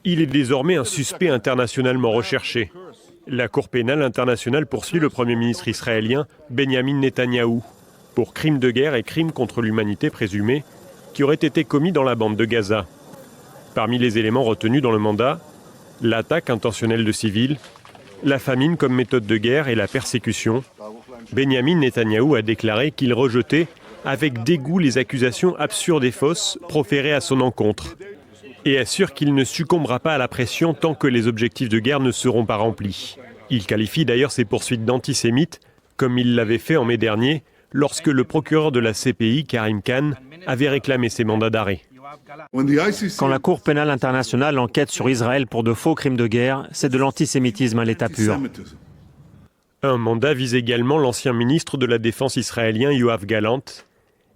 Il est désormais un suspect internationalement recherché. La Cour pénale internationale poursuit le Premier ministre israélien Benyamin Netanyahou pour crimes de guerre et crimes contre l'humanité présumés qui auraient été commis dans la bande de Gaza. Parmi les éléments retenus dans le mandat, l'attaque intentionnelle de civils, la famine comme méthode de guerre et la persécution. Benyamin Netanyahou a déclaré qu'il rejetait avec dégoût les accusations absurdes et fausses proférées à son encontre et assure qu'il ne succombera pas à la pression tant que les objectifs de guerre ne seront pas remplis. Il qualifie d'ailleurs ces poursuites d'antisémites, comme il l'avait fait en mai dernier, lorsque le procureur de la CPI, Karim Khan, avait réclamé ses mandats d'arrêt. Quand la Cour pénale internationale enquête sur Israël pour de faux crimes de guerre, c'est de l'antisémitisme à l'état pur. Un mandat vise également l'ancien ministre de la Défense israélien Yoav Gallant.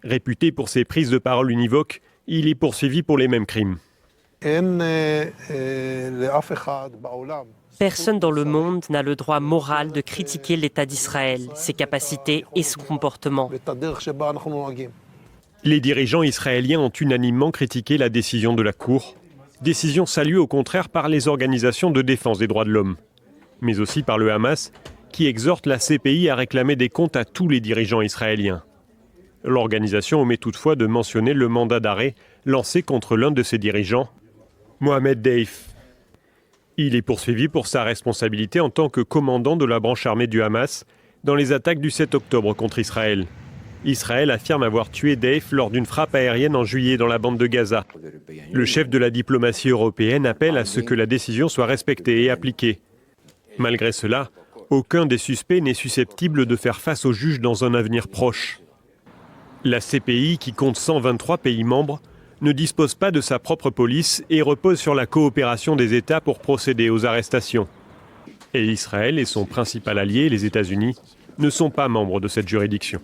Réputé pour ses prises de parole univoques, il est poursuivi pour les mêmes crimes. Personne dans le monde n'a le droit moral de critiquer l'État d'Israël, ses capacités et son comportement. Les dirigeants israéliens ont unanimement critiqué la décision de la Cour, décision saluée au contraire par les organisations de défense des droits de l'homme, mais aussi par le Hamas, qui exhorte la CPI à réclamer des comptes à tous les dirigeants israéliens. L'organisation omet toutefois de mentionner le mandat d'arrêt lancé contre l'un de ses dirigeants, Mohamed Deif. Il est poursuivi pour sa responsabilité en tant que commandant de la branche armée du Hamas dans les attaques du 7 octobre contre Israël. Israël affirme avoir tué Deif lors d'une frappe aérienne en juillet dans la bande de Gaza. Le chef de la diplomatie européenne appelle à ce que la décision soit respectée et appliquée. Malgré cela, aucun des suspects n'est susceptible de faire face aux juges dans un avenir proche. La CPI, qui compte 123 pays membres, ne dispose pas de sa propre police et repose sur la coopération des États pour procéder aux arrestations. Et Israël et son principal allié, les États-Unis, ne sont pas membres de cette juridiction.